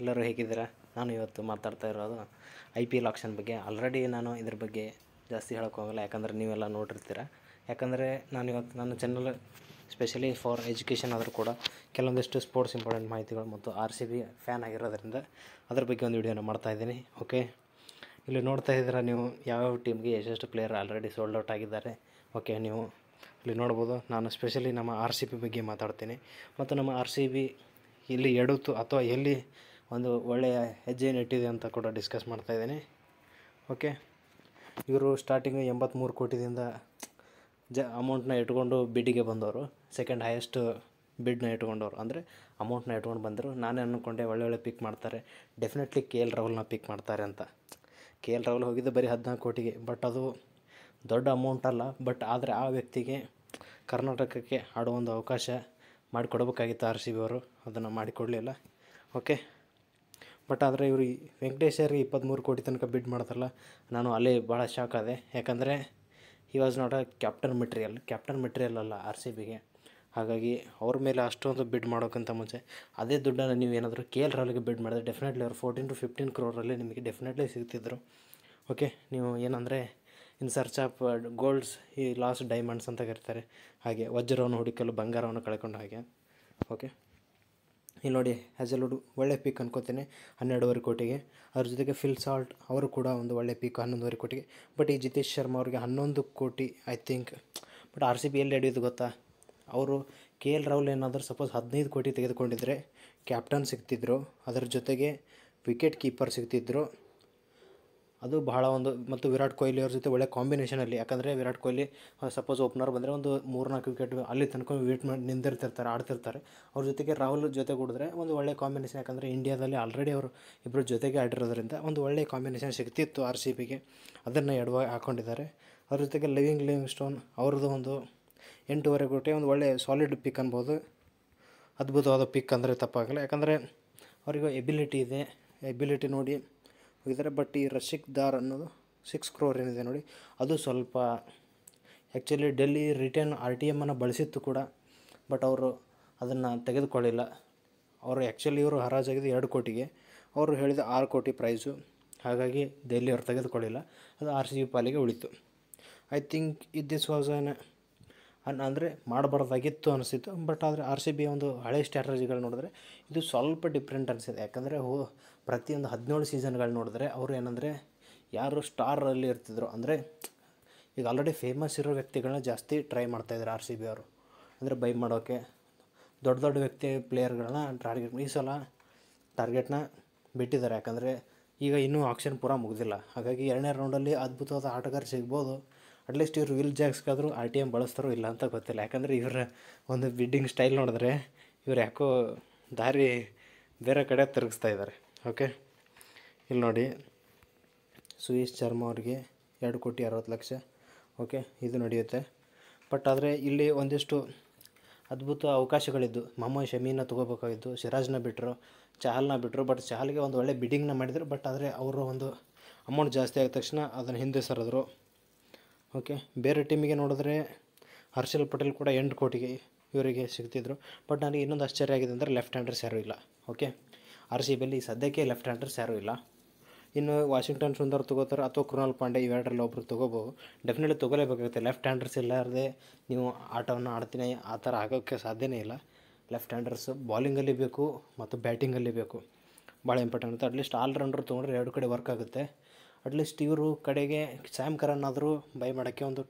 ಎಲ್ಲರೂ ಹೇಗಿದ್ದೀರಾ? ನಾನು ಇವತ್ತು ಮಾತಾಡ್ತಾ ಇರೋದು IPL ಆಕ್ಷನ್ ಬಗ್ಗೆ. ಆಲ್ರೆಡಿ ನಾನು ಇದ್ರ ಬಗ್ಗೆ ಜಾಸ್ತಿ ಹೇಳೋಕ್ಕೆ ಹೋಗಲ್ಲ, ಯಾಕಂದರೆ ನೀವೆಲ್ಲ ನೋಡಿರ್ತೀರ. ಯಾಕಂದರೆ ನಾನು ಇವತ್ತು ನನ್ನ ಚಾನಲ್ ಸ್ಪೆಷಲಿ ಫಾರ್ ಎಜುಕೇಷನ್ ಆದರೂ ಕೂಡ ಕೆಲವೊಂದಿಷ್ಟು ಸ್ಪೋರ್ಟ್ಸ್ ಇಂಪಾರ್ಟೆಂಟ್ ಮಾಹಿತಿಗಳು ಮತ್ತು RCB ಫ್ಯಾನ್ ಆಗಿರೋದ್ರಿಂದ ಅದ್ರ ಬಗ್ಗೆ ಒಂದು ವಿಡಿಯೋನ ಮಾಡ್ತಾಯಿದ್ದೀನಿ. ಓಕೆ, ಇಲ್ಲಿ ನೋಡ್ತಾ ಇದ್ದೀರಾ ನೀವು ಯಾವ್ಯಾವ ಟೀಮ್ಗೆ ಎಷ್ಟೆಷ್ಟು ಪ್ಲೇಯರ್ ಆಲ್ರೆಡಿ ಸೋಲ್ಡ್ ಔಟ್ ಆಗಿದ್ದಾರೆ. ಓಕೆ, ನೀವು ಇಲ್ಲಿ ನೋಡ್ಬೋದು. ನಾನು ಸ್ಪೆಷಲಿ ನಮ್ಮ RCB ಬಗ್ಗೆ ಮಾತಾಡ್ತೀನಿ ಮತ್ತು ನಮ್ಮ RCB ಇಲ್ಲಿ ಎಡುತ್ತು ಅಥವಾ ಎಲ್ಲಿ ಒಂದು ಒಳ್ಳೆಯ ಹೆಜ್ಜೆಯನ್ನು ಇಟ್ಟಿದೆ ಅಂತ ಕೂಡ ಡಿಸ್ಕಸ್ ಮಾಡ್ತಾಯಿದ್ದೀನಿ. ಓಕೆ, ಇವರು ಸ್ಟಾರ್ಟಿಂಗು 83 ಕೋಟಿದಿಂದ ಅಮೌಂಟ್ನ ಇಟ್ಕೊಂಡು ಬಿಡ್ಡಿಗೆ ಬಂದವರು, ಸೆಕೆಂಡ್ ಹೈಯೆಸ್ಟ್ ಬಿಡ್ನ ಇಟ್ಕೊಂಡವ್ರು, ಅಂದರೆ ಅಮೌಂಟ್ನ ಇಟ್ಕೊಂಡು ಬಂದರು. ನಾನೇ ಅಂದ್ಕೊಂಡೆ ಒಳ್ಳೆ ಪಿಕ್ ಮಾಡ್ತಾರೆ, ಡೆಫಿನೆಟ್ಲಿ KL ರಾಹುಲ್ನ ಪಿಕ್ ಮಾಡ್ತಾರೆ ಅಂತ. KL ರಾಹುಲ್ ಹೋಗಿದ್ದು ಬರೀ 14 ಕೋಟಿಗೆ, ಬಟ್ ಅದು ದೊಡ್ಡ ಅಮೌಂಟ್ ಅಲ್ಲ. ಬಟ್ ಆದರೆ ಆ ವ್ಯಕ್ತಿಗೆ ಕರ್ನಾಟಕಕ್ಕೆ ಆಡೋ ಒಂದು ಅವಕಾಶ ಮಾಡಿಕೊಡ್ಬೇಕಾಗಿತ್ತು RCB ಅವರು, ಅದನ್ನು ಮಾಡಿಕೊಡಲಿಲ್ಲ. ಓಕೆ, ಬಟ್ ಆದರೆ ಇವರು ವೆಂಕಟೇಶ್ವರಿಗೆ 23 ಕೋಟಿ ತನಕ ಬಿಡ್ ಮಾಡ್ತಾರಲ್ಲ, ನಾನು ಅಲ್ಲಿ ಭಾಳ ಶಾಕ್ ಆದೆ. ಯಾಕಂದರೆ he was not a captain material ಅಲ್ಲ RCBಗೆ. ಹಾಗಾಗಿ ಅವ್ರ ಮೇಲೆ ಅಷ್ಟೊಂದು ಬಿಡ್ ಮಾಡೋಕ್ಕಿಂತ ಮುಂಚೆ ಅದೇ ದುಡ್ಡನ್ನು ನೀವು ಏನಾದರೂ KL ರಾಹುಲ್ಗೆ ಬಿಡ್ ಮಾಡಿದ್ರೆ ಡೆಫಿನೆಟ್ಲಿ ಅವರು 14 to 15 ಕ್ರೋರಲ್ಲಿ ನಿಮಗೆ ಡೆಫಿನೆಟ್ಲಿ ಸಿಗ್ತಿದ್ರು. ಓಕೆ, ನೀವು ಏನಂದರೆ ಇನ್ ಸರ್ಚ್ ಆಫ್ ಗೋಲ್ಡ್ಸ್ ಈ ಲಾಸ್ಟ್ ಡೈಮಂಡ್ಸ್ ಅಂತ ಕರೀತಾರೆ, ಹಾಗೆ ವಜ್ರವನ್ನು ಹುಡುಕಲು ಬಂಗಾರವನ್ನು ಕಳ್ಕೊಂಡು ಹಾಗೆ. ಓಕೆ, ಇಲ್ಲಿ ನೋಡಿ, ಹ್ಯಾಜಲ್ವುಡ್ ಒಳ್ಳೆ ಪಿಕ್ ಅನ್ಕೋತೀನಿ 12.5 ಕೋಟಿಗೆ. ಅದ್ರ ಜೊತೆಗೆ ಫಿಲ್ ಸಾಲ್ಟ್ ಅವರು ಕೂಡ ಒಂದು ಒಳ್ಳೆ ಪಿಕ್ 11.5 ಕೋಟಿಗೆ. ಬಟ್ ಈ ಜಿತೇಶ್ ಶರ್ಮಾ ಅವ್ರಿಗೆ 11 ಕೋಟಿ ಐ ಥಿಂಕ್. ಬಟ್ RCB ಎಲ್ಲಿ ಹಿಡಿಯೋದು ಗೊತ್ತಾ, ಅವರು KL ರಾಹುಲ್ ಏನಾದರೂ ಸಪೋಸ್ 15 ಕೋಟಿ ತೆಗೆದುಕೊಂಡಿದ್ದರೆ ಕ್ಯಾಪ್ಟನ್ ಸಿಗ್ತಿದ್ರು, ಅದರ ಜೊತೆಗೆ ವಿಕೆಟ್ ಕೀಪರ್ ಸಿಗ್ತಿದ್ರು. ಅದು ಬಹಳ ಒಂದು, ಮತ್ತು ವಿರಾಟ್ ಕೊಹ್ಲಿ ಅವ್ರ ಜೊತೆ ಒಳ್ಳೆ ಕಾಂಬಿನೇಷನಲ್ಲಿ. ಯಾಕಂದರೆ ವಿರಾಟ್ ಕೊಹ್ಲಿ ಸಪೋಸ್ ಓಪನರ್ ಬಂದರೆ ಒಂದು 3-4 ವಿಕೆಟ್ ಅಲ್ಲಿ ತನಕ ವೇಟ್ ಮಾಡಿ ನಿಂತಿರ್ತಿರ್ತಾರೆ, ಆಡ್ತಿರ್ತಾರೆ. ಅವ್ರ ಜೊತೆಗೆ ರಾಹುಲ್ ಜೊತೆ ಕೂಡಿದ್ರೆ ಒಂದು ಒಳ್ಳೆ ಕಾಂಬಿನೇಷನ್. ಯಾಕಂದರೆ ಇಂಡಿಯಾದಲ್ಲಿ ಆಲ್ರೆಡಿ ಅವರು ಇಬ್ಬರು ಜೊತೆಗೆ ಆಡಿರೋದ್ರಿಂದ ಒಂದು ಒಳ್ಳೆಯ ಕಾಂಬಿನೇಷನ್ ಸಿಗ್ತಿತ್ತು RCBಗೆ, ಅದನ್ನು ಎಡವಾಗಿ ಹಾಕ್ಕೊಂಡಿದ್ದಾರೆ. ಅವ್ರ ಜೊತೆಗೆ ಲಿವಿಂಗ್ಸ್ಟೋನ್ ಅವ್ರದ್ದು ಒಂದು 8.5 ಕೋಟಿ, ಒಂದು ಒಳ್ಳೆ ಸಾಲಿಡ್ ಪಿಕ್ ಅನ್ಬೋದು. ಅದ್ಭುತವಾದ ಪಿಕ್ ಅಂದರೆ ತಪ್ಪಾಗಲ್ಲ, ಯಾಕಂದರೆ ಅವರಿಗೆ ಎಬಿಲಿಟಿ ಇದೆ, ಎಬಿಲಿಟಿ ನೋಡಿ ಹೋಗಿದ್ದಾರೆ. ಬಟ್ ಈ ರಶಿಕ್ ದಾರ್ ಅನ್ನೋದು 6 ಕ್ರೋರ್ ಏನಿದೆ ನೋಡಿ, ಅದು ಸ್ವಲ್ಪ ಆ್ಯಕ್ಚುಲಿ ಡೆಲ್ಲಿ ರಿಟರ್ನ್ RTMನ್ನು ಬಳಸಿತ್ತು ಕೂಡ, ಬಟ್ ಅವರು ಅದನ್ನು ತೆಗೆದುಕೊಳ್ಳಿಲ್ಲ. ಅವರು ಆ್ಯಕ್ಚುಲಿ ಇವರು ಹರಾಜಾಗಿದೆ 2 ಕೋಟಿಗೆ, ಅವರು ಹೇಳಿದ 6 ಕೋಟಿ ಪ್ರೈಸು. ಹಾಗಾಗಿ ಡೆಲ್ಲಿ ಅವರು ತೆಗೆದುಕೊಳ್ಳಿಲ್ಲ, ಅದು RCB ಪಾಲಿಗೆ ಉಳಿತು. ಐ ಥಿಂಕ್ ದಿಸ್ ವಾಸ್ ಅಂದರೆ ಮಾಡಬಾರ್ದಾಗಿತ್ತು ಅನಿಸಿತ್ತು. ಬಟ್ ಆದರೆ RCB ಒಂದು ಹಳೆ ಸ್ಟ್ರಾಟಜಿಗಳು ನೋಡಿದ್ರೆ ಇದು ಸ್ವಲ್ಪ ಡಿಫ್ರೆಂಟ್ ಅನಿಸಿದೆ. ಯಾಕಂದರೆ ಪ್ರತಿಯೊಂದು 17 ಸೀಸನ್ಗಳು ನೋಡಿದ್ರೆ ಅವರು ಏನಂದರೆ ಯಾರು ಸ್ಟಾರಲ್ಲಿ ಇರ್ತಿದ್ರು, ಅಂದರೆ ಈಗ ಆಲ್ರೆಡಿ ಫೇಮಸ್ ಇರೋ ವ್ಯಕ್ತಿಗಳನ್ನ ಜಾಸ್ತಿ ಟ್ರೈ ಮಾಡ್ತಾಯಿದ್ದಾರೆ RCB ಅವರು, ಅಂದರೆ ಬೈ ಮಾಡೋಕ್ಕೆ ದೊಡ್ಡ ವ್ಯಕ್ತಿ ಪ್ಲೇಯರ್ಗಳನ್ನ ಟಾರ್ಗೆಟ್. ಈ ಸಲ ಟಾರ್ಗೆಟ್ನ ಬಿಟ್ಟಿದ್ದಾರೆ, ಯಾಕಂದರೆ ಈಗ ಇನ್ನೂ ಆಕ್ಷನ್ ಪೂರ ಮುಗಿದಿಲ್ಲ. ಹಾಗಾಗಿ 2ನೇ ರೌಂಡಲ್ಲಿ ಅದ್ಭುತವಾದ ಆಟಗಾರ ಸಿಗ್ಬೋದು. ಅಟ್ಲೀಸ್ಟ್ ಇವರು ವಿಲ್ ಜಾಕ್ಸ್ಗಾದರೂ RTM ಬಳಸ್ತಾರೋ ಇಲ್ಲ ಅಂತ ಗೊತ್ತಿಲ್ಲ. ಯಾಕಂದರೆ ಇವರ ಒಂದು ಬಿಡ್ಡಿಂಗ್ ಸ್ಟೈಲ್ ನೋಡಿದ್ರೆ ಇವ್ರು ಯಾಕೋ ದಾರಿ ಬೇರೆ ಕಡೆ ತಿರುಗಿಸ್ತಾ ಇದ್ದಾರೆ. ಓಕೆ, ಇಲ್ಲಿ ನೋಡಿ, ಸುಯೇಶ್ ಶರ್ಮಾ ಅವ್ರಿಗೆ 2,60,00,000. ಓಕೆ, ಇದು ನಡೆಯುತ್ತೆ. ಬಟ್ ಆದರೆ ಇಲ್ಲಿ ಒಂದಿಷ್ಟು ಅದ್ಭುತ ಅವಕಾಶಗಳಿದ್ದು, ಮೊಹಮ್ಮದ್ ಶಮೀನ ತೊಗೋಬೇಕಾಗಿದ್ದು, ಸಿರಾಜ್ನ ಬಿಟ್ಟರು, ಚಹಲ್ನ ಬಿಟ್ಟರು. ಬಟ್ ಚಹಲ್ಗೆ ಒಂದು ಒಳ್ಳೆ ಬಿಡ್ಡಿಂಗ್ನ ಮಾಡಿದರು. ಬಟ್ ಆದರೆ ಅವರು ಒಂದು ಅಮೌಂಟ್ ಜಾಸ್ತಿ ಆದ ತಕ್ಷಣ ಅದನ್ನು ಹಿಂದೆ ಸರಿದ್ರು. ಓಕೆ, ಬೇರೆ ಟೀಮಿಗೆ ನೋಡಿದ್ರೆ ಹರ್ಷಲ್ ಪಟೇಲ್ ಕೂಡ 8 ಕೋಟಿಗೆ ಇವರಿಗೆ ಸಿಗ್ತಿದ್ರು. ಬಟ್ ನನಗೆ ಇನ್ನೊಂದು ಆಶ್ಚರ್ಯ ಆಗಿದೆ ಅಂದರೆ ಲೆಫ್ಟ್ ಹ್ಯಾಂಡರ್ಸ್ ಯಾರೂ ಇಲ್ಲ. ಓಕೆ, RCBಯಲ್ಲಿ ಸದ್ಯಕ್ಕೆ ಲೆಫ್ಟ್ ಹ್ಯಾಂಡರ್ಸ್ ಯಾರೂ ಇಲ್ಲ. ಇನ್ನು ವಾಷಿಂಗ್ಟನ್ ಸುಂದರ್ ತೊಗೋತಾರೆ ಅಥವಾ ಕೃಣಾಲ್ ಪಾಂಡೆ, ಇವೆರಡರಲ್ಲಿ ಒಬ್ಬರು ತೊಗೋಬೋದು. ಡೆಫಿನೆಟ್ಲಿ ತೊಗೋಲೇಬೇಕಾಗುತ್ತೆ. ಲೆಫ್ಟ್ ಹ್ಯಾಂಡರ್ಸ್ ಇಲ್ಲಾರದೆ ನೀವು ಆಟವನ್ನು ಆಡ್ತೀನಿ ಆ ಥರ ಆಗೋಕ್ಕೆ ಸಾಧ್ಯನೇ ಇಲ್ಲ. ಲೆಫ್ಟ್ ಹ್ಯಾಂಡರ್ಸ್ ಬಾಲಿಂಗಲ್ಲಿ ಬೇಕು ಮತ್ತು ಬ್ಯಾಟಿಂಗಲ್ಲಿ ಬೇಕು, ಭಾಳ ಇಂಪಾರ್ಟೆಂಟ್ ಆಗುತ್ತೆ. ಅಟ್ಲೀಸ್ಟ್ ಆಲ್ರೌಂಡರ್ ತೊಗೊಂಡ್ರೆ 2 ಕಡೆ ವರ್ಕ್ ಆಗುತ್ತೆ. ಅಟ್ಲೀಸ್ಟ್ ಇವರು ಕಡೆಗೆ ಸ್ಯಾಮ್ ಕರನ್ ಆದರೂ ಬೈ ಮಾಡೋಕ್ಕೆ ಒಂದು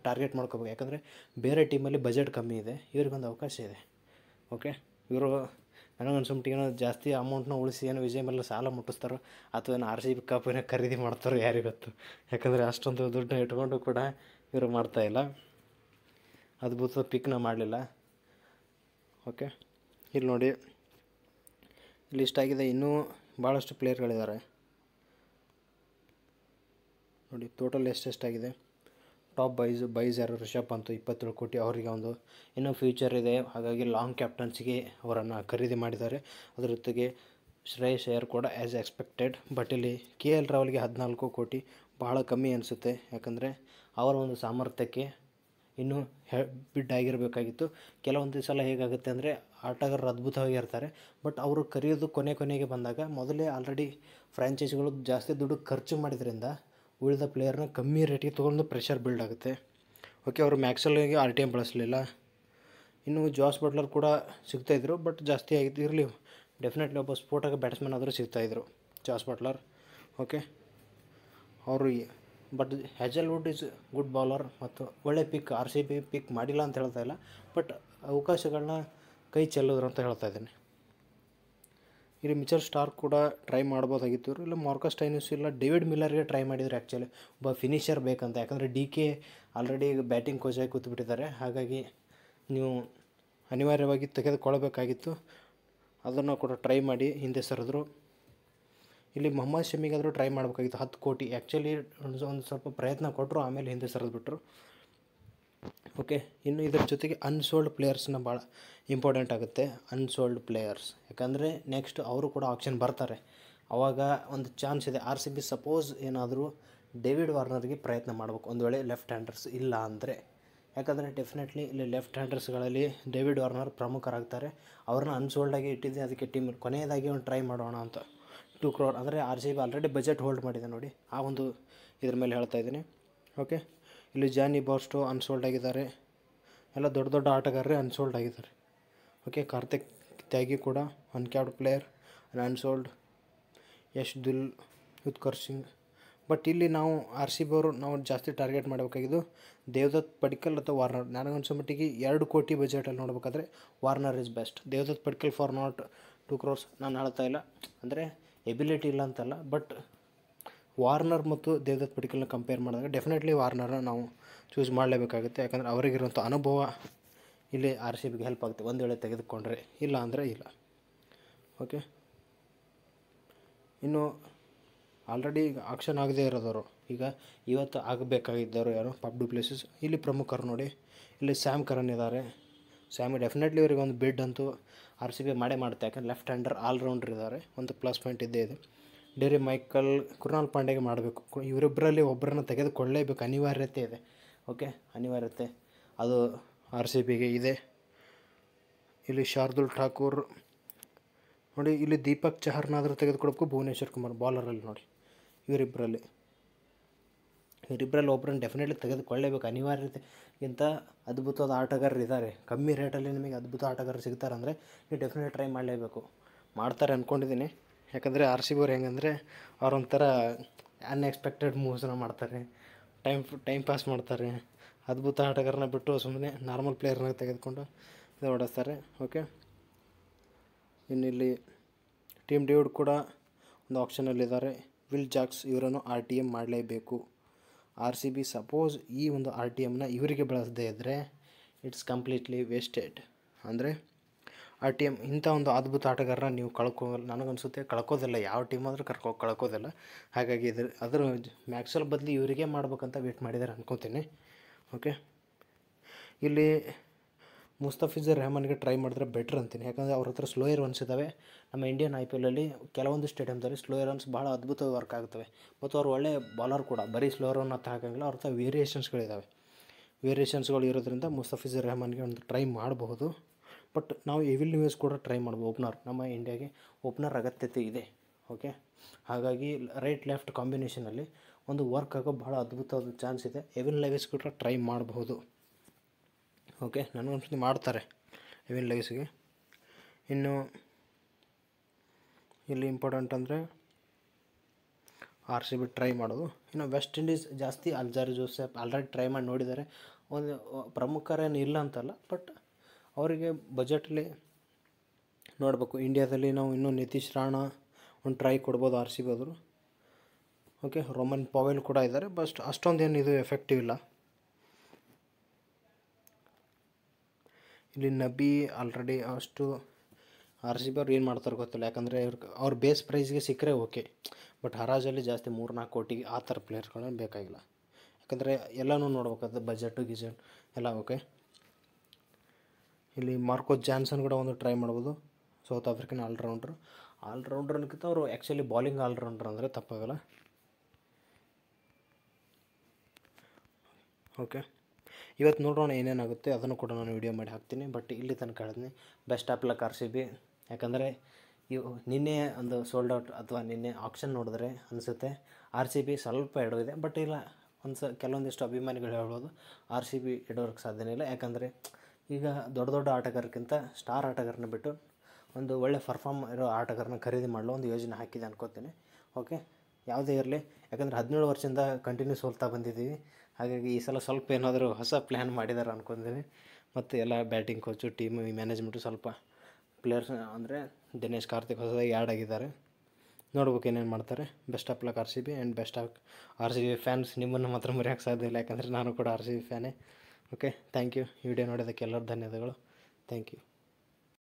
ಟಾರ್ಗೆಟ್ ಮಾಡ್ಕೋಬೇಕು. ಯಾಕಂದರೆ ಬೇರೆ ಟೀಮಲ್ಲಿ ಬಜೆಟ್ ಕಮ್ಮಿ ಇದೆ, ಇವ್ರಿಗೊಂದು ಅವಕಾಶ ಇದೆ. ಓಕೆ, ಇವರು ನನಗನ್ಸುಮಟ್ಟಿಗೆ ಜಾಸ್ತಿ ಅಮೌಂಟ್ನ ಉಳಿಸಿ ಏನು ವಿಜಯ್ ಮಲ್ಯ ಸಾಲ ಮುಟ್ಟಿಸ್ತಾರೋ ಅಥವಾ ಏನು RCB ಕಪ್ಪನ್ನ ಖರೀದಿ ಮಾಡ್ತಾರೋ ಯಾರಿಗೊತ್ತು. ಯಾಕಂದರೆ ಅಷ್ಟೊಂದು ದುಡ್ಡನ್ನ ಇಟ್ಕೊಂಡು ಕೂಡ ಇವರು ಮಾಡ್ತಾಯಿಲ್ಲ, ಅದ್ಭುತ ಪಿಕ್ನ ಮಾಡಲಿಲ್ಲ. ಓಕೆ, ಇಲ್ಲಿ ನೋಡಿ, ಇಲ್ಲಿ ಇಷ್ಟಾಗಿದೆ. ಇನ್ನೂ ಭಾಳಷ್ಟು ಪ್ಲೇಯರ್ಗಳಿದ್ದಾರೆ ನೋಡಿ. ಟೋಟಲ್ ಎಷ್ಟೆಷ್ಟಾಗಿದೆ ಟಾಪ್ ಬೈಸ್ ಯಾರು, ರಿಷಬ್ ಪಂತ್ 27 ಕೋಟಿ, ಅವರಿಗೆ ಒಂದು ಇನ್ನೂ ಫ್ಯೂಚರ್ ಇದೆ. ಹಾಗಾಗಿ ಲಾಂಗ್ ಕ್ಯಾಪ್ಟನ್ಸಿಗೆ ಅವರನ್ನು ಖರೀದಿ ಮಾಡಿದ್ದಾರೆ. ಅದರ ಜೊತೆಗೆ ಶ್ರೇಯಸ್ ಅಯ್ಯರ್ ಕೂಡ ಆ್ಯಸ್ ಎಕ್ಸ್ಪೆಕ್ಟೆಡ್. ಬಟ್ ಇಲ್ಲಿ KL ರಾಹುಲ್ಗೆ 14 ಕೋಟಿ ಭಾಳ ಕಮ್ಮಿ ಅನಿಸುತ್ತೆ. ಯಾಕಂದರೆ ಅವರ ಒಂದು ಸಾಮರ್ಥ್ಯಕ್ಕೆ ಇನ್ನೂ ಬಿಡ್ ಆಗಿರಬೇಕಾಗಿತ್ತು. ಕೆಲವೊಂದು ಸಲ ಹೇಗಾಗುತ್ತೆ ಅಂದರೆ ಆಟಗಾರರು ಅದ್ಭುತವಾಗಿ ಇರ್ತಾರೆ. ಬಟ್ ಅವರು ಕರೆಯೋದು ಕೊನೆಗೆ ಬಂದಾಗ ಮೊದಲೇ ಆಲ್ರೆಡಿ ಫ್ರ್ಯಾಂಚೈಸಿಗಳು ಜಾಸ್ತಿ ದುಡ್ಡು ಖರ್ಚು ಮಾಡಿದ್ರಿಂದ ಉಳಿದ ಪ್ಲೇಯರ್ನ ಕಮ್ಮಿ ರೇಟಿಗೆ ತೊಗೊಂಡು ಪ್ರೆಷರ್ ಬಿಲ್ಡ್ ಆಗುತ್ತೆ. ಓಕೆ, ಅವರು ಮ್ಯಾಕ್ಸ್ವೆಲ್ಗೆ RTM ಬಳಸಲಿಲ್ಲ. ಇನ್ನು ಜಾಸ್ ಬಟ್ಲರ್ ಕೂಡ ಸಿಗ್ತಾಯಿದ್ರು, ಬಟ್ ಜಾಸ್ತಿ ಆಗಿದ್ದು ಇರಲಿ, ಡೆಫಿನೆಟ್ಲಿ ಒಬ್ಬ ಸ್ಫೋಟಕ ಬ್ಯಾಟ್ಸ್ಮನ್ ಆದರೂ ಸಿಗ್ತಾಯಿದ್ರು ಜಾಸ್ ಬಟ್ಲರ್. ಓಕೆ, ಅವರು ಬಟ್ ಹ್ಯಾಜಲ್ವುಡ್ ಈಸ್ ಗುಡ್ ಬೌಲರ್ ಮತ್ತು ಒಳ್ಳೆ ಪಿಕ್. RCB ಪಿಕ್ ಮಾಡಿಲ್ಲ ಅಂತ ಹೇಳ್ತಾ ಇಲ್ಲ, ಬಟ್ ಅವಕಾಶಗಳನ್ನ ಕೈ ಚೆಲ್ಲಿದ್ರು ಅಂತ ಹೇಳ್ತಾ ಇದ್ದೀನಿ. ಇಲ್ಲಿ ಮಿಚೆಲ್ ಸ್ಟಾರ್ಕ್ ಕೂಡ ಟ್ರೈ ಮಾಡ್ಬೋದಾಗಿತ್ತು, ಇಲ್ಲ ಮಾರ್ಕಸ್ ಸ್ಟೈನಿಸ್ ಇಲ್ಲ ಡೇವಿಡ್ ಮಿಲ್ಲರ್ಗೆ ಟ್ರೈ ಮಾಡಿದ್ರು. ಆ್ಯಕ್ಚುಲಿ ಒಬ್ಬ ಫಿನಿಷರ್ ಬೇಕಂತ, ಯಾಕಂದರೆ DK ಆಲ್ರೆಡಿ ಬ್ಯಾಟಿಂಗ್ ಕೋಚಾಗಿ ಕೂತ್ಬಿಟ್ಟಿದ್ದಾರೆ. ಹಾಗಾಗಿ ನೀವು ಅನಿವಾರ್ಯವಾಗಿ ತೆಗೆದುಕೊಳ್ಳಬೇಕಾಗಿತ್ತು. ಅದನ್ನು ಕೂಡ ಟ್ರೈ ಮಾಡಿ ಹಿಂದೆ ಸರಿದ್ರು. ಇಲ್ಲಿ ಮೊಹಮ್ಮದ್ ಶಮಿಗಾದರೂ ಟ್ರೈ ಮಾಡಬೇಕಾಗಿತ್ತು. 10 ಕೋಟಿ ಆ್ಯಕ್ಚುಲಿ ಒಂದು ಸ್ವಲ್ಪ ಪ್ರಯತ್ನ ಕೊಟ್ಟರು, ಆಮೇಲೆ ಹಿಂದೆ ಸರಿದ್ಬಿಟ್ರು. ಓಕೆ, ಇನ್ನು ಇದರ ಜೊತೆಗೆ ಅನ್ಸೋಲ್ಡ್ ಪ್ಲೇಯರ್ಸ್ನ ಭಾಳ ಇಂಪಾರ್ಟೆಂಟ್ ಆಗುತ್ತೆ. ಅನ್ಸೋಲ್ಡ್ ಪ್ಲೇಯರ್ಸ್, ಯಾಕಂದರೆ ನೆಕ್ಸ್ಟ್ ಅವರು ಕೂಡ ಆಪ್ಷನ್ ಬರ್ತಾರೆ. ಆವಾಗ ಒಂದು ಚಾನ್ಸ್ ಇದೆ. RCB ಸಪೋಸ್ ಏನಾದರೂ ಡೇವಿಡ್ ವಾರ್ನರ್ಗೆ ಪ್ರಯತ್ನ ಮಾಡಬೇಕು, ಒಂದು ವೇಳೆ ಲೆಫ್ಟ್ ಹ್ಯಾಂಡರ್ಸ್ ಇಲ್ಲ ಅಂದರೆ. ಯಾಕಂದರೆ ಡೆಫಿನೆಟ್ಲಿ ಇಲ್ಲಿ ಲೆಫ್ಟ್ ಹ್ಯಾಂಡರ್ಸ್ಗಳಲ್ಲಿ ಡೇವಿಡ್ ವಾರ್ನರ್ ಪ್ರಮುಖರಾಗ್ತಾರೆ. ಅವ್ರನ್ನ ಅನ್ಸೋಲ್ಡಾಗಿ ಇಟ್ಟಿದ್ದೆ, ಅದಕ್ಕೆ ಟೀಮ್ ಕೊನೆಯದಾಗಿ ಒಂದು ಟ್ರೈ ಮಾಡೋಣ ಅಂತ 2 crore ಅಂದರೆ RCB ಆಲ್ರೆಡಿ ಬಜೆಟ್ ಹೋಲ್ಡ್ ಮಾಡಿದೆ ನೋಡಿ, ಆ ಒಂದು ಇದ್ರ ಮೇಲೆ ಹೇಳ್ತಾ ಇದ್ದೀನಿ. ಓಕೆ, ಇಲ್ಲಿ ಜಾನಿ ಬಾರ್ಸ್ಟೋ ಅನ್ಸೋಲ್ಡ್ ಆಗಿದ್ದಾರೆ. ಎಲ್ಲ ದೊಡ್ಡ ದೊಡ್ಡ ಆಟಗಾರರೇ ಅನ್ಸೋಲ್ಡ್ ಆಗಿದ್ದಾರೆ. ಓಕೆ, ಕಾರ್ತಿಕ್ ತ್ಯಾಗಿ ಕೂಡ uncapped player unsold. Yash Dhull, Utkarsh Singh. But ಇಲ್ಲಿ ನಾವು RCB ಅವರು ನಾವು ಜಾಸ್ತಿ ಟಾರ್ಗೆಟ್ ಮಾಡಬೇಕಾಗಿದ್ದು ದೇವದತ್ ಪಡಿಕ್ಕಲ್ ಅಥವಾ ವಾರ್ನರ್. ನನಗನ್ಸೋ ಮಟ್ಟಿಗೆ 2 ಕೋಟಿ ಬಜೆಟಲ್ಲಿ ನೋಡಬೇಕಾದ್ರೆ Warner is best. Devdutt Padikkal for not 2 crores ನಾನು ಹೇಳ್ತಾ ಇಲ್ಲ, ಅಂದರೆ ಎಬಿಲಿಟಿ ಇಲ್ಲ ಅಂತಲ್ಲ, ಬಟ್ ವಾರ್ನರ್ ಮತ್ತು ದೇವದತ್ ಪಡಿಕ್ಕಲ್ನ ಕಂಪೇರ್ ಮಾಡಿದಾಗ ಡೆಫಿನೆಟ್ಲಿ ವಾರ್ನರ್ನ ನಾವು ಚೂಸ್ ಮಾಡಲೇಬೇಕಾಗುತ್ತೆ. ಯಾಕಂದರೆ ಅವರಿಗಿರುವಂಥ ಅನುಭವ ಇಲ್ಲಿ RCBಗೆ ಹೆಲ್ಪ್ ಆಗುತ್ತೆ, ಒಂದು ವೇಳೆ ತೆಗೆದುಕೊಂಡ್ರೆ. ಇಲ್ಲ ಅಂದರೆ ಇಲ್ಲ. ಓಕೆ, ಇನ್ನು ಆಲ್ರೆಡಿ ಈಗ ಆಕ್ಷನ್ ಆಗದೇ ಇರೋದವರು, ಈಗ ಇವತ್ತು ಆಗಬೇಕಾಗಿದ್ದವರು ಯಾರು? Pop do places. ಇಲ್ಲಿ ಪ್ರಮುಖರು ನೋಡಿ, ಇಲ್ಲಿ ಸ್ಯಾಮ್ ಕರನ್ ಇದ್ದಾರೆ. ಸ್ಯಾಮ್ ಡೆಫಿನೆಟ್ಲಿ ಇವರಿಗೆ ಒಂದು ಬಿಡ್ ಅಂತೂ RCB ಮಾಡೇ ಮಾಡುತ್ತೆ, ಯಾಕಂದರೆ ಲೆಫ್ಟ್ ಹ್ಯಾಂಡರ್ ಆಲ್ರೌಂಡರ್ ಇದ್ದಾರೆ, ಒಂದು ಪ್ಲಸ್ ಪಾಯಿಂಟ್ ಇದ್ದೇ ಇದೆ. ಡೆರಿ ಮೈಕಲ್, ಕೃಣಾಲ್ ಪಾಂಡೆಗೆ ಮಾಡಬೇಕು. ಇವರಿಬ್ಬರಲ್ಲಿ ಒಬ್ಬರನ್ನ ತೆಗೆದುಕೊಳ್ಳಲೇಬೇಕು, ಅನಿವಾರ್ಯತೆ ಇದೆ. ಓಕೆ, ಅನಿವಾರ್ಯತೆ ಅದು RCBಗೆ ಇದೆ. ಇಲ್ಲಿ ಶಾರ್ದುಲ್ ಠಾಕೂರ್ ನೋಡಿ, ಇಲ್ಲಿ ದೀಪಕ್ ಚಹರ್ನಾದರೂ ತೆಗೆದುಕೊಡ್ಬೇಕು. ಭುವನೇಶ್ವರ್ ಕುಮಾರ್ ಬಾಲರಲ್ಲಿ ನೋಡಿ, ಇವರಿಬ್ಬರಲ್ಲಿ ಒಬ್ಬರನ್ನು ಡೆಫಿನೆಟ್ಲಿ ತೆಗೆದುಕೊಳ್ಳಲೇಬೇಕು, ಅನಿವಾರ್ಯತೆಗಿಂತ ಅದ್ಭುತವಾದ ಆಟಗಾರರು ಇದ್ದಾರೆ. ಕಮ್ಮಿ ರೇಟಲ್ಲಿ ನಿಮಗೆ ಅದ್ಭುತ ಆಟಗಾರರು ಸಿಗ್ತಾರೆ ಅಂದರೆ ನೀವು ಡೆಫಿನೆಟ್ ಟ್ರೈ ಮಾಡಲೇಬೇಕು. ಮಾಡ್ತಾರೆ ಅಂದ್ಕೊಂಡಿದ್ದೀನಿ. ಯಾಕಂದರೆ RCB ಅವ್ರು ಹೆಂಗಂದರೆ ಅವರೊಂಥರ ಅನ್ಎಕ್ಸ್ಪೆಕ್ಟೆಡ್ ಮೂವ್ಸನ್ನ ಮಾಡ್ತಾರೆ, ಟೈಮ್ ಪಾಸ್ ಮಾಡ್ತಾರೆ. ಅದ್ಭುತ ಆಟಗಾರನ ಬಿಟ್ಟು ಸುಮ್ಮನೆ ನಾರ್ಮಲ್ ಪ್ಲೇಯರ್ನ ತೆಗೆದುಕೊಂಡು ಇದು ಓಡಿಸ್ತಾರೆ. ಓಕೆ, ಇನ್ನಿಲ್ಲಿ ಟೀಮ್ ಡೇವಿಡ್ ಕೂಡ ಒಂದು ಆಪ್ಷನಲ್ಲಿದ್ದಾರೆ. ವಿಲ್ ಜಾಕ್ಸ್, ಇವರನ್ನು RTM ಮಾಡಲೇಬೇಕು. RCB ಸಪೋಸ್ ಈ ಒಂದು RTMನ ಇವರಿಗೆ ಬಳಸದೇ ಇದ್ದರೆ ಇಟ್ಸ್ ಕಂಪ್ಲೀಟ್ಲಿ ವೇಸ್ಟೆಡ್. ಅಂದರೆ RTM ಇಂಥ ಒಂದು ಅದ್ಭುತ ಆಟಗಾರನ ನೀವು ನನಗನ್ಸುತ್ತೆ ಕಳ್ಕೋದಿಲ್ಲ, ಯಾವ ಟೀಮ್ ಆದರೂ ಕಳ್ಕೋದಿಲ್ಲ. ಹಾಗಾಗಿ ಅದರ ಮ್ಯಾಕ್ಸ್ವೆಲ್ ಬದಲು ಇವರಿಗೆ ಮಾಡ್ಬೇಕಂತ ವೇಟ್ ಮಾಡಿದ್ದಾರೆ ಅನ್ಕೋತೀನಿ. ಓಕೆ, ಇಲ್ಲಿ ಮುಸ್ತಫಿಜುರ್ ರೆಹಮಾನ್ಗೆ ಟ್ರೈ ಮಾಡಿದ್ರೆ ಬೆಟ್ರ್ ಅಂತೀನಿ. ಯಾಕಂದರೆ ಅವ್ರ ಹತ್ರ ಸ್ಲೋಯರ್ ರನ್ಸ್ ಇದ್ದಾವೆ. ನಮ್ಮ ಇಂಡಿಯನ್ IPL ಕೆಲವೊಂದು ಸ್ಟೇಡಿಯಮ್ದಲ್ಲಿ ಸ್ಲೋಯರ್ ರನ್ಸ್ ಭಾಳ ಅದ್ಭುತವಾಗಿ ವರ್ಕ್ ಆಗ್ತವೆ. ಮತ್ತು ಅವ್ರು ಒಳ್ಳೆ ಬಾಲರ್ ಕೂಡ, ಬರೀ ಸ್ಲೋ ರನ್ ಅಂತ ಹಾಕಂಗಿಲ್ಲ, ಅವ್ರ ಹತ್ರ ವೇರಿಯೇಷನ್ಸ್ಗಳು ಇರೋದ್ರಿಂದ ಮುಸ್ತಫಿಜುರ್ ರೆಹಮಾನ್ಗೆ ಒಂದು ಟ್ರೈ ಮಾಡಬಹುದು. ಬಟ್ ನಾವು ಎವಿಲ್ ನ್ಯೂಸ್ ಕೂಡ ಟ್ರೈ ಮಾಡ್ಬೋದು. ಓಪನರ್, ನಮ್ಮ ಇಂಡಿಯಾಗೆ ಓಪನರ್ ಅಗತ್ಯತೆ ಇದೆ. ಓಕೆ, ಹಾಗಾಗಿ ರೈಟ್ ಲೆಫ್ಟ್ ಕಾಂಬಿನೇಷನಲ್ಲಿ ಒಂದು ವರ್ಕ್ ಆಗೋ ಭಾಳ ಅದ್ಭುತವಾದ ಚಾನ್ಸ್ ಇದೆ. ಎವಿನ್ ಲೆವಿಸ್ ಕೂಡ ಟ್ರೈ ಮಾಡಬಹುದು. ಓಕೆ, ನನಗನ್ಸುತ್ತೆ ಮಾಡ್ತಾರೆ ಎವಿನ್ ಲೆವಿಸ್ಗೆ. ಇನ್ನು ಇಲ್ಲಿ ಇಂಪಾರ್ಟೆಂಟ್ ಅಂದರೆ RCB ಟ್ರೈ ಮಾಡೋದು. ಇನ್ನು ವೆಸ್ಟ್ ಇಂಡೀಸ್ ಜಾಸ್ತಿ ಅಲ್ಜಾರಿ ಜೋಸೆಫ್ ಆಲ್ರೆಡಿ ಟ್ರೈ ಮಾಡಿ ನೋಡಿದ್ದಾರೆ. ಒಂದು ಪ್ರಮುಖರೇನು ಇಲ್ಲ ಅಂತಲ್ಲ, ಬಟ್ ಅವರಿಗೆ ಬಜೆಟಲ್ಲಿ ನೋಡಬೇಕು. ಇಂಡಿಯಾದಲ್ಲಿ ನಾವು ಇನ್ನೂ ನಿತೀಶ್ ರಾಣಾ ಒಂದು ಟ್ರೈ ಕೊಡ್ಬೋದು RCB ಆದರು. ಓಕೆ, ರೋಮನ್ ಪವೆಲ್ ಕೂಡ ಇದ್ದಾರೆ, ಬಟ್ ಅಷ್ಟೊಂದೇನು ಇದು ಎಫೆಕ್ಟಿವ್ ಇಲ್ಲ. ಇಲ್ಲಿ ನಬಿ ಆಲ್ರೆಡಿ ಅಷ್ಟು RCB ಅವ್ರು ಏನು ಮಾಡ್ತಾರೆ ಗೊತ್ತಿಲ್ಲ. ಯಾಕಂದರೆ ಅವ್ರ ಬೇಸ್ ಪ್ರೈಸ್ಗೆ ಸಿಕ್ಕರೆ ಓಕೆ, ಬಟ್ ಹರಾಜಲ್ಲಿ ಜಾಸ್ತಿ 3-4 ಕೋಟಿಗೆ ಆ ಥರ ಪ್ಲೇಯರ್ಸ್ಗಳನ್ನ ಬೇಕಾಗಿಲ್ಲ. ಯಾಕಂದರೆ ಎಲ್ಲನೂ ನೋಡ್ಬೇಕಾದ್ರೆ ಗಿಜೆಟ್ ಎಲ್ಲ. ಓಕೆ, ಇಲ್ಲಿ ಮಾರ್ಕೋ ಜಾನ್ಸನ್ ಕೂಡ ಒಂದು ಟ್ರೈ ಮಾಡ್ಬೋದು, ಸೌತ್ ಆಫ್ರಿಕನ್ ಆಲ್ರೌಂಡ್ರನ್ಕಿಂತ ಅವರು ಆ್ಯಕ್ಚುಲಿ ಬಾಲಿಂಗ್ ಆಲ್ರೌಂಡರ್ ಅಂದರೆ ತಪ್ಪಾಗಲ್ಲ. ಓಕೆ, ಇವತ್ತು ನೋಡೋಣ ಏನೇನಾಗುತ್ತೆ ಅದನ್ನು ಕೂಡ ನಾನು ವೀಡಿಯೋ ಮಾಡಿ ಹಾಕ್ತೀನಿ. ಬಟ್ ಇಲ್ಲಿ ತನಕ ಹೇಳಿದ್ನಿ ಬೆಸ್ಟ್ ಆಫ್ ಲಕ್ RCB. ಯಾಕಂದರೆ ಇವು ನಿನ್ನೆ ಒಂದು ಸೋಲ್ಡ್ ಔಟ್ ಅಥವಾ ನಿನ್ನೆ ಆಕ್ಷನ್ ನೋಡಿದ್ರೆ ಅನಿಸುತ್ತೆ RCB ಸ್ವಲ್ಪ ಎಡವಿದೆ. ಬಟ್ ಇಲ್ಲ, ಕೆಲವೊಂದಿಷ್ಟು ಅಭಿಮಾನಿಗಳು ಹೇಳ್ಬೋದು RCB ಎಡೋರಕ್ಕೆ ಸಾಧ್ಯನೇ ಇಲ್ಲ. ಯಾಕಂದರೆ ಈಗ ದೊಡ್ಡ ದೊಡ್ಡ ಆಟಗಾರಕ್ಕಿಂತ ಸ್ಟಾರ್ ಆಟಗಾರನ ಬಿಟ್ಟು ಒಂದು ಒಳ್ಳೆ ಪರ್ಫಾರ್ಮ್ ಇರೋ ಆಟಗಾರನ ಖರೀದಿ ಮಾಡಲು ಒಂದು ಯೋಜನೆ ಹಾಕಿದೆ ಅನ್ಕೋತೀನಿ. ಓಕೆ, ಯಾವುದೇ ಇರಲಿ, ಯಾಕಂದರೆ 17 ವರ್ಷದಿಂದ ಕಂಟಿನ್ಯೂ ಸೋಲ್ತಾ ಬಂದಿದ್ದೀವಿ. ಹಾಗಾಗಿ ಈ ಸಲ ಸ್ವಲ್ಪ ಏನಾದರೂ ಹೊಸ ಪ್ಲ್ಯಾನ್ ಮಾಡಿದ್ದಾರೆ ಅನ್ಕೊತೀನಿ. ಮತ್ತು ಎಲ್ಲ ಬ್ಯಾಟಿಂಗ್ ಕೋಚು, ಟೀಮ್ ಮ್ಯಾನೇಜ್ಮೆಂಟು ಸ್ವಲ್ಪ ಪ್ಲೇಯರ್ಸ್ ಅಂದರೆ ದಿನೇಶ್ ಕಾರ್ತಿಕ್ ಹೊಸದಾಗಿ ಆ್ಯಡ್ ಆಗಿದ್ದಾರೆ. ನೋಡ್ಬೇಕು ಏನೇನು ಮಾಡ್ತಾರೆ. Best of luck RCB and best of RCB fans. ನಿಮ್ಮನ್ನು ಮಾತ್ರ ಮರೆಯೋಕ್ಕೆ ಸಾಧ್ಯ ಇಲ್ಲ, ಯಾಕಂದರೆ ನಾನು ಕೂಡ RCB ಫ್ಯಾನೇ. Okay, thank you. ಈ ವಿಡಿಯೋ ನೋಡೋದಕ್ಕೆ ಎಲ್ಲರೂ ಧನ್ಯವಾದಗಳು. Thank you.